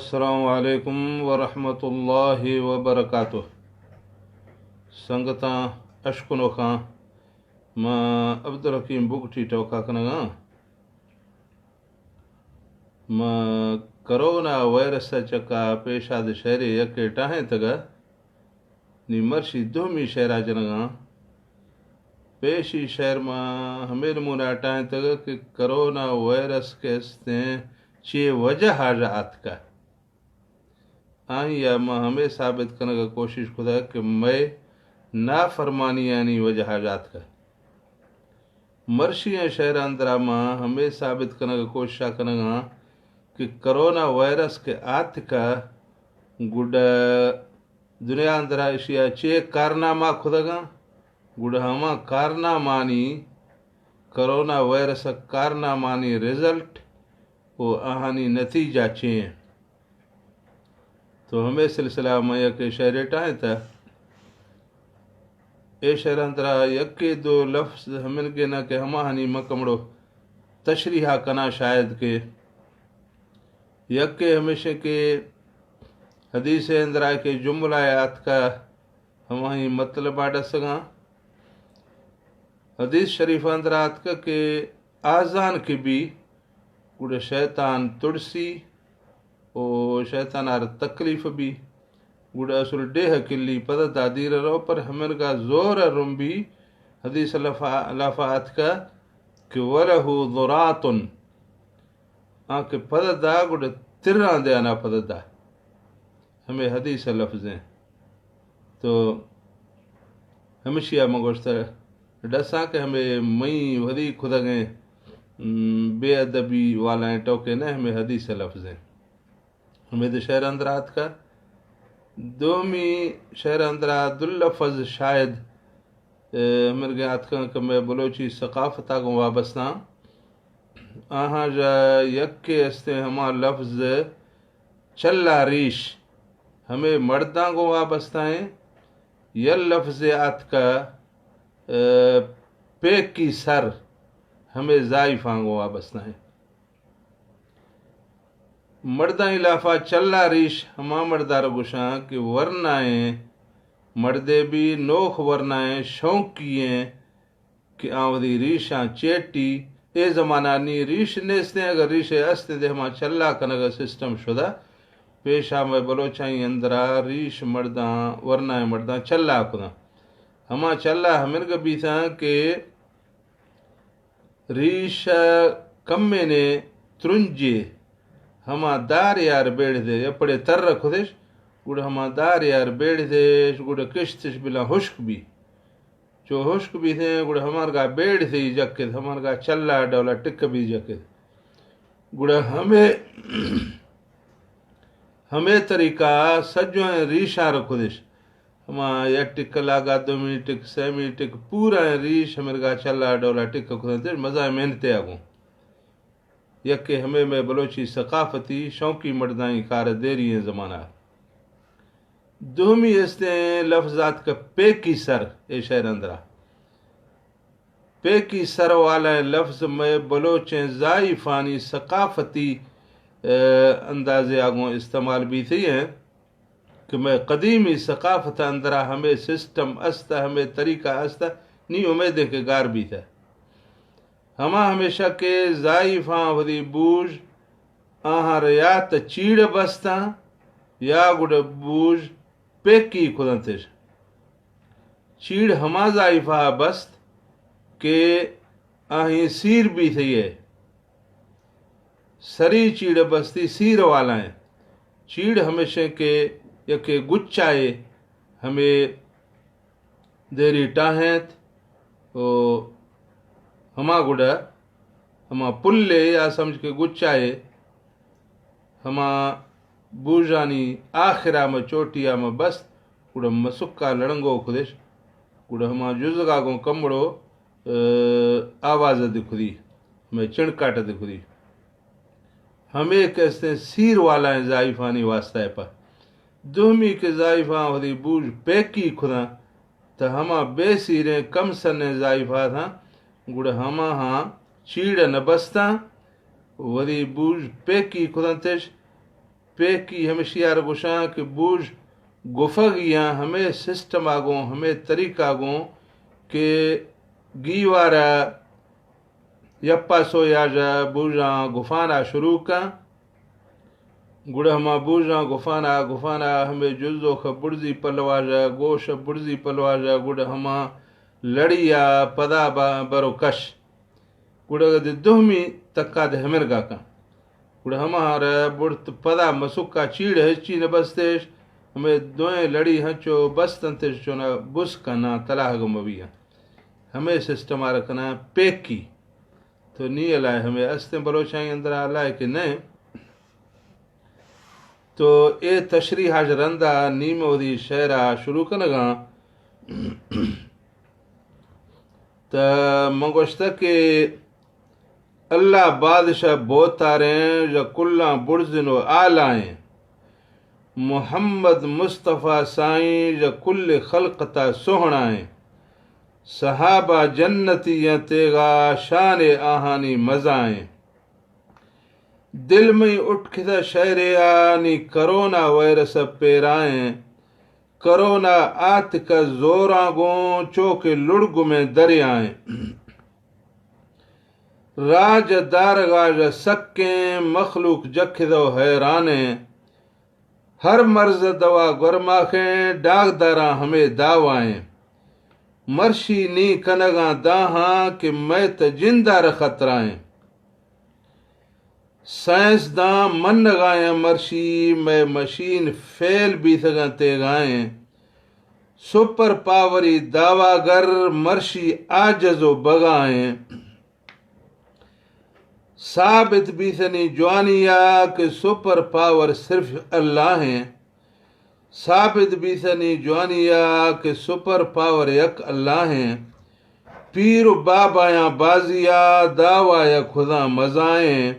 अस्सलामु अलैकुम वरहमतुल्लाहि वबरकातुह। संगता अशकुनो खां मां अब्दुलहकीम बगटी टोका कनगा मां करोना वैरस चका पेशाद शहरे यके टाहे तग नी मर्शी दोमी शहरा जनगा पेशी शहर मां हमें मुना टाहे तग कि करोना वायरस के चे वजह हाजात का या मां हमें साबित करने का कोशिश खुदा कि मैं नाफरमानी यानी वजह हाजात का मर्शी शहर अंदरा मां हमें साबित करने का कोशिश करेंगा कि करोना वायरस के आत का गुड दुनिया अंदरा एशिया चे कारनामा खुदगा गुड हमा कारनामानी करोना वायरस कारनामानी रिजल्ट वो आहानी नतीजा चे तो हमें सिलसिला में यके शहर टाहे था ए शहर अंतरा यके दो लफ्ज हमें के ना के हमाहनी मकमड़ो तशरीहा कना शायद के यके हमेशा के हदीस अंदरा के जुमलायात का हमाही मतलब आड़ सगा हदीस शरीफ अंदरात का के आज़ान के भी गुड़ शैतान तुड़सी ओ शैतान आर तकलीफ भी गुड़ असुल डेह किल्ली पद तादीर रो पर हमें का जोर रुम भी हदीस लफात का कि वरहु दुरातुन आके पद दा गुड़ तिर्रा दे आना पद दा हमें हदीस लफ्ज़ें तो हमेशा मगोश्तर डसा के हमें मई वधी खुद गए बेअदबी वाला टोके न हमें हदीस लफ्ज़ें हमें तो शहर अंदरात का दोमी शहर अंदरा दुल्लफ़ज़ शायद हमें ज्ञात का मैं बलोची सकाफता को वाबस्ता आहा जा यके अस्ते हमा लफ्ज़ चल्ला रीश हमें मर्दा को वाबस्ता है यह लफ्ज़ आत का पे की सर हमें ज़ाइफ़ा को वाबस्ता है मर्दा इलाफा चल्ला रीश हमा मर्दार गुशा कि वरनाएँ मर्दे भी नोख वरनाएँ शौकिए कि आवदी रीशा चेटी ए ज़माना नी रीश नेस्ते अगर रीश अस्ते दे हमा चल्ला कनगा सिस्टम शुदा पेशा में बलोचाई अंदरा रीश मर्दा वरनाएँ मर्दा चल्ला खुदा हमा चल्ला हमें कभी था कि रीश कम्मे ने त्रुंजे हमा दार यार बेड़ दे अपड़े तर खुदेश गुड़ हमा दार यार बेड़ देश गुड़ किश्तिश बिला हुश्क भी जो हुश्क भी थे गुड़ हमार का बेड़ से ही जके हमार का चल्ला डोला टिक भी जके गुड़ हमें तरीका सज्जो रीशा रखुदेश हमा या टिक लागा 2 मिनट टिक 6 मिनट टिक पूरा रीश हमें का चल्ला डोला टिक खुदे मजा मेहनते आगू यके हमें में बलोची सकाफती शौकी मर्दाई कार देरी है ज़माना दोमी इसने लफ्जात का पे की सर ए शहर अंदरा पे की सर वाला लफ्ज़ में बलोचें ज़ाइफ़ानी सकाफती अंदाजे आगों इस्तेमाल भी थी हैं कि मैं कदीमी सकाफत अंदरा हमें सिस्टम अस्ता हमें तरीका अस्ता नी उम्मीद के गार भी था हमा हमेशा के ज़ाइफ़ा वदी बूझ आहार या त चीड़ बस्ता या गुड़ बूझ पेकी खुदंतेश चीड़ हमा ज़ाइफ़ा बस्त के आही सीर भी थी है सरी चीड़ बस्ती सीर वाला है चीड़ हमेशा के यके गुच्चाए हमें देरी टाहेत ओ हमा गुड़ा हमा पुल्ले या समझ के गुच्चाए हमा बूजानी आखिरा में चोटिया में बस गुड़ा मसुक्का लड़ंगो खुदेश गुड़ा हमा जुजगा को कमड़ो आवाज़ दिखुदी हमें चिड़काट दिखुदी हमें कैसे सीर वाला है ज़ाइफ़ानी वास्ता है पर दोमी के ज़ाइफ़ा वदी बूझ पैकी खुदा तो हमा बेसीरे कम सने ज़ाइफ़ा था गुड़ हमा हाँ चीड़ न बस्ता वरी बूझ पेकी खुदंतेश पेकी हमेशियार गुशां कि बूझ गुफगियाँ हमें सिस्टम आगों हमें तरीका आगों के गीवारा यप्पा सो याजा बूझा गुफाना शुरू का गुड़ हमा बूझा गुफाना हमें जुल्दो ख बुर्जी पलवाजा गोश बुर्जी पलवाजा गुड़ हमा लड़िया पदा बरो कश गुड़ दुहमी तक्का दे हमें गाका गुड़ हमारा बुर्त पदा मसुक्का चीड़ हिच्ची न बस्तेश हमें दोए लड़ी हंचो बस तंते चोना बुस कना तलाह गमविया हमें सिस्टम आ रखना पेकी तो नहीं अलाए हमें अस्ते बलोचाई अंदर आलाए कि नहीं तो ए तशरी हाजरंदा नीम ओदी शहरा शुरू कनगा त मंगोश्ता के अल्लाह बादशाह बोतारे या कुल्ला बुर्जनो आलाएं मोहम्मद मुस्तफ़ा साईं या कुल्ल खलकता सोहणाएं सहाबा जन्नती तेगा शान आहानी मजाएं दिल में उठ खिदा शहरियानी करोना वायरस पेराएं करोना आत का जोरागों चौके लुड़गु में दरियाएं राज दारगाज सक्के मखलूक जखदो हैराने हर मर्ज दवा गुरमाखें डाकदारा हमें दावाएं मर्शी नी कनगा दाहा कि मैं त जिंदा रखतराएं साइंसदां मन गाए मर्शी मैं मशीन फेल भी सगा ते गाए सुपर पावरी दावागर मर्शी आजजो बगाए साबित भी सनी जवानिया कि सुपर पावर सिर्फ अल्लाह है साबित भी सनी जवानिया कि सुपर पावर यक अल्लाह है पीर बाबाया बाजिया दावा या खुदा मजाएं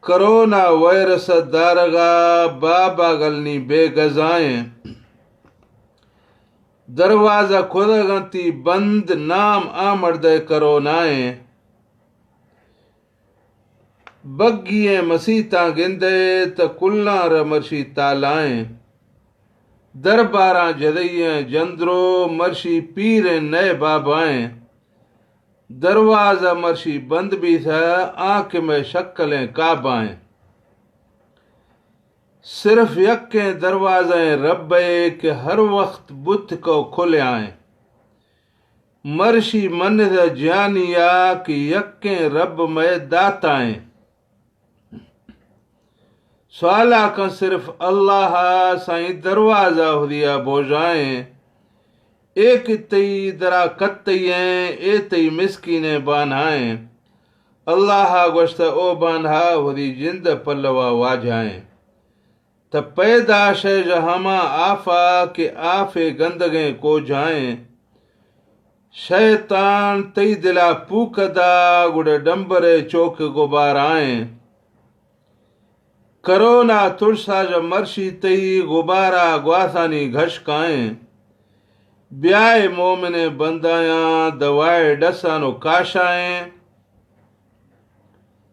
करोना वायरस दारगा बाबा गलनी बेगजाएं दरवाजा खुदगंती बंद नाम आमर्द करोनाएं बग्गिए मसीता गिंदे त कुल्ला रमर्शी तालाएं दरबारा जदइए जंद्रो मर्शी पीर नए बाबाएं दरवाजा मर्शी बंद भी था आंख में शक्लें काबाएं सिर्फ यक्के दरवाजे रब्बे के हर वक्त बुत को खुले आए मर्शी मन जानिया कि यक्के रब में दाताएं सवाला का सिर्फ अल्लाह साईं दरवाजा हुदिया बोझाएं एक तई दरा कत्तयें ए तई मिस्कीने बान्हाएं अल्लाह गोश्त ओ बान्हा हुदी जिंद पल्लवा वाजाएं त पैदाश जहामा आफा के आफे गंदगे को जाएं शैतान तई दिला पूकदा गुड़ डंबरे चौक गुबाराएं करोना तुरसा ज मर्शी तई गुबारा ग्वासानी घशकाएं ब्याए मोमिने बंदाया दवाए डसानो काशाएं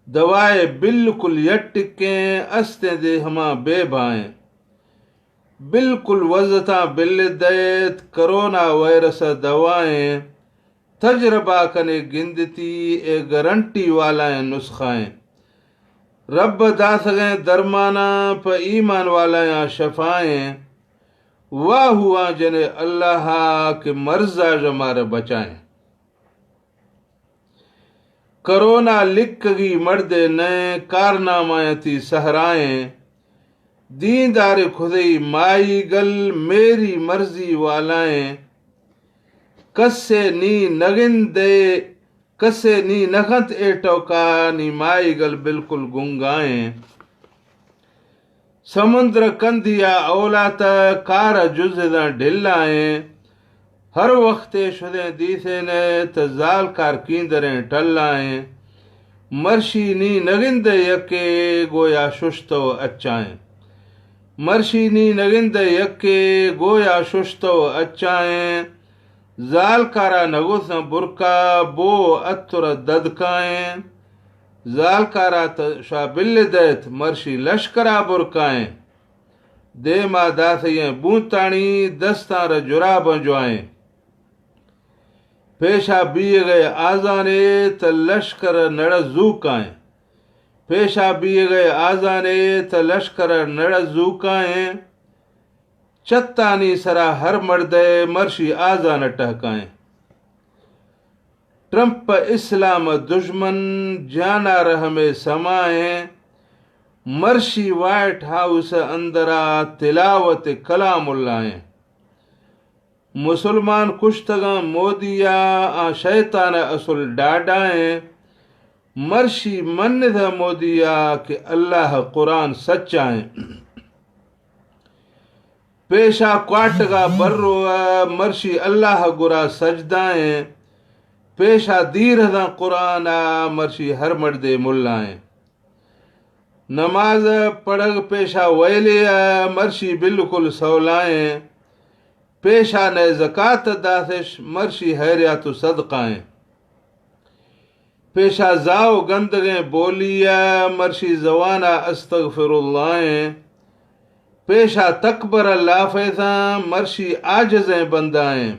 दवाए बिल्कुल यटिके अस्ते दे हमा बेबाएं बिल्कुल वजता बिल दैत करोना वायरस दवाएं तजरबा कने गिंदती ए गारंटी वाला नुस्खाएं रब दासगें दरमाना प ईमान वाला शफाएं वाह हुआ जने अल्लाह के मर्जा जमार बचाएं करोना लिखगी मर्दे नए कारनामायती सहराएं दीनदार खुदई माई गल मेरी मर्जी वालाएं कस्से नी नगिंदे कसे नी नखत ए टोका नी माई गल बिल्कुल गुंगाएं समुद्र कंदिया औलात कार जुज़दा ढिलाएं हर वक्त शुदे दीसे ने तजाल कार कींदरें टल्लाएं मर्शी नी नगिंद यके गोया शुश्तो अच्छाएं मर्शी नी नगिंद यके गोया शुश्तो अच्छाएं जाल कारा नगुस बुरका बो अतुर ददकाएं जालकारा शा बिल्ल दैत मर्शी लश्करा बुरकाएं दे मा दासय बूताणी दस्तार जुराब जुआएं पेशा बीए गए आजाने त लश्कर नड़ जूकाएं पेशा बीए गए आजाने त लश्कर नड़ जूकाएं चत्तानी सरा हर मर्दे मर्शी आजान टहकाएं ट्रंप इस्लाम दुश्मन जाना रह में समाएं मर्शी वाइट हाउस अंदरा तिलावत कलामुल्लाएं मुसलमान कुश्तगा मोदिया आ शैतान असुल डाडाएं मर्शी मन द मोदिया के अल्लाह कुरान सच्चाएं पेशा क्वाटगा बर्रो मर्शी अल्लाह गुरा सजदाएं पेशा दीर दा कुरान मर्शी हर मर्दे मुल्लाएं नमाज पढ़ग पेशा वैले मर्शी बिल्कुल सौलाएं पेशा ने ज़कात दासिश मर्शी हैरियातु सदकाएं पेशा जाओ गंदगे बोलिया मर्शी जवाना अस्तगफिरुल्लाहें पेशा तकबर लाफेसा मर्शी आजज़ें बंदाएं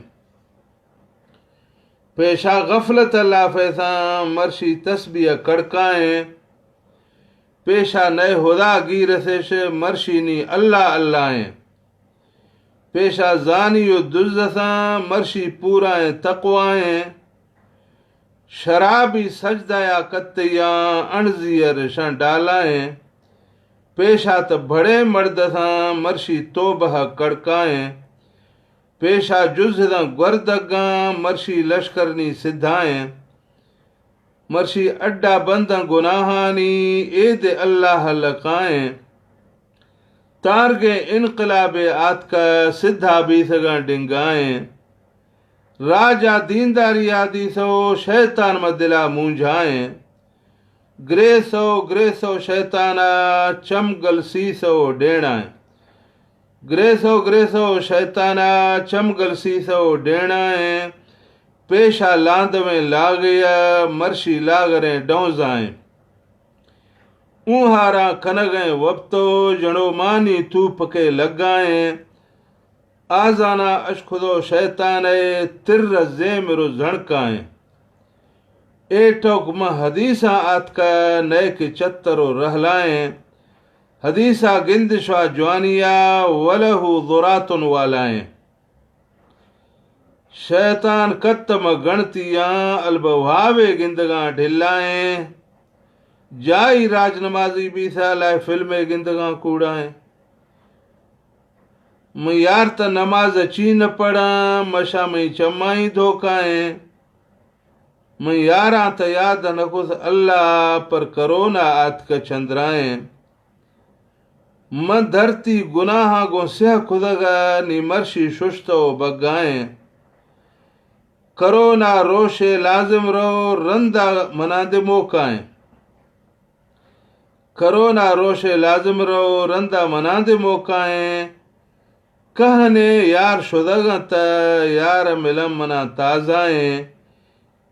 पेशा गफलत लाफेसा मर्शी तस्बिया कड़काएं पेशा नए हुदा गिरसिश मर्शी नी अल्लाह अल्लाहें पेशा जानियो दुज़सा मर्शी पूराएं तकवाएं शराबी सजदाया कत्तिया अणजियर शं डालाएं पेशा त बड़े मर्द सा मर्शी तोबह कड़काएं पेशा जुज़दा गर्दगा मर्शी लश्करनी सिद्धाएं मर्शी अड्डा बंद गुनाहानी एद अल्लाह लकाएं तारगे इनकलाबे आत का सिद्धा भी सगा डिंगाएं राजा दीनदारी आदि सो शैतान मदिला मूंझाएं ग्रेसो शैताना चमगल सीसो डेणाएं ग्रेसो शैताना चमगल सीसो डेणाएं पेशा लांद में लागया मर्शी लागरें डौजाएं ऊहारा कनगें वक्तो जड़ो मानी तूप के लगाएं आजाना अशखुदो शैताने तिर जेमरो झणकाएं एटोक म हदीसा आतका नए के चत्तरो रहलाएं हदीसा गिंदशवा जवानिया वलहु दुरातुन वालाएं शैतान कत्तम गणतिया अलबवावे गिंदगा ढिलाएं जाई राजनमाजी भी सालाए फिल्में गिंदगा कूड़ाएं मैं यार त नमाज अची न पढ़ा मशा में चमाई धोकाएं मैं यारा त याद न कुछ अल्लाह पर करोना आत का चंद्राएं म धरती गुनाह गो सेह खुदगा नी मर्शी शुश्तो बगाएं करोना रोशे लाजिम रो रंदा मनादे मोकाएं करोना रोशे लाजिम रो रंदा मनादे मोकाएं कहने यार शुदगत यार मिलम मना ताजाएं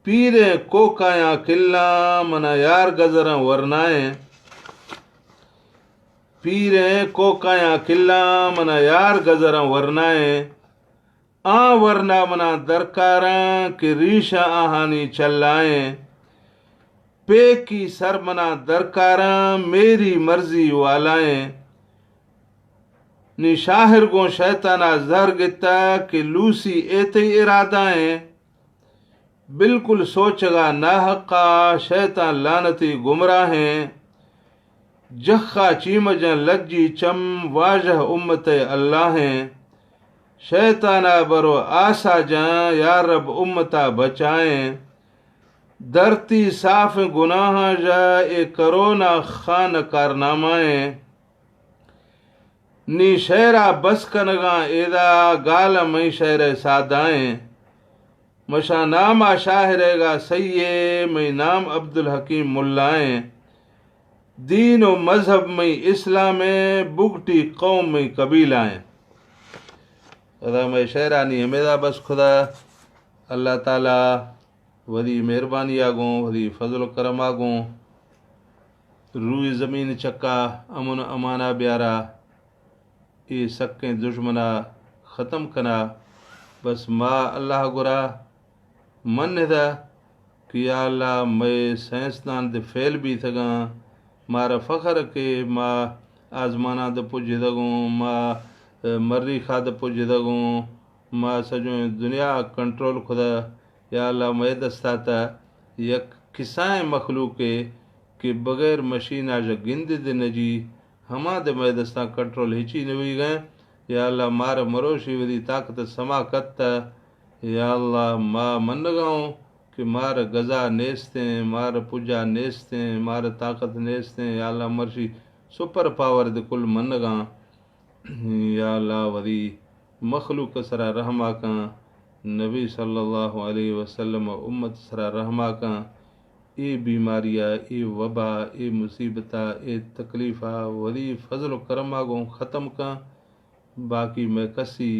पीरे कोकाया किल्ला मना यार गजर वरनाएं पीरे कोकाया किल्ला मना यार गजर वरनाएं आ वरना मना दरकारा कि रीशा आहानी चलाएं पे की सर मना दरकारा मेरी मर्जी वालाएं नी शाहिर गो शैताना जहर गिता कि लूसी एते इरादाएं बिल्कुल सोचगा नाहका शैतान लानती गुमराहें जखा चीमजन लज्जी चम वाजह उम्मत अल्लाहें शैताना बरो आसा जा या रब उम्मता बचाएं धरती साफ गुनाह जा ए करोना खान कारनामाएं नी शहरा बस कनगा एदा गाल मई शहर सादाएं मशा नामा शाहरेगा सैये मई नाम अब्दुल हकीम मुल्लाएं दीन व मजहब मई इस्लाम बुगटी कौम मई कबीलाएं अदा मैं शहरानी हमेदा बस खुदा अल्लाह ताला वरी मेहरबानी आगो वरी फजल करम आगो रूई ज़मीन चक्का अमन अमाना ब्यारा ये सक्के दुश्मना ख़त्म कना बस माँ अल्लाह गुरा मन दा कि या अल्लाह मैं साइंसदान दे फेल भी थगा मारा फ़ख्र के माँ आज़माना द पुज दगूँ माँ मर्रीखा द पुज दगूँ माँ सजो दुनिया कंट्रोल खुदा या अल्लाह मैं दस्ताता यक किसाएँ मखलूक के बगैर मशीन आज गिंद दे नजी हमा दे मैं दस्ता कंट्रोल हिची नवी गए या अल्लाह मार मरोशी वदी ताकत समाकत या अल्लाह माँ मन गाऊँ कि मार गज़ा नेस्ते मार पुजा नेस्ते मार ताकत नेस्ते या अल्लाह मर्शी सुपर पावर दे कुल मन गा या अल्लाह वदी मखलूक सरा रहमा का नबी सल्लल्लाहु अलैहि वसल्लम उम्मत सरा रहमा का ए बीमारियाँ ए वबा ए मुसीबता ए तकलीफ़ा वदी फजल करम गो ख़त्म का बाकी मैं कसी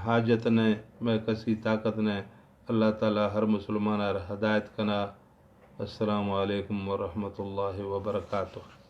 हाजत न मैं कसी ताकत न अल्लाह ताला हर मुसलमान हदायत कना अस्सलामु अलैकुम व रहमतुल्लाहि व बरकातुहू।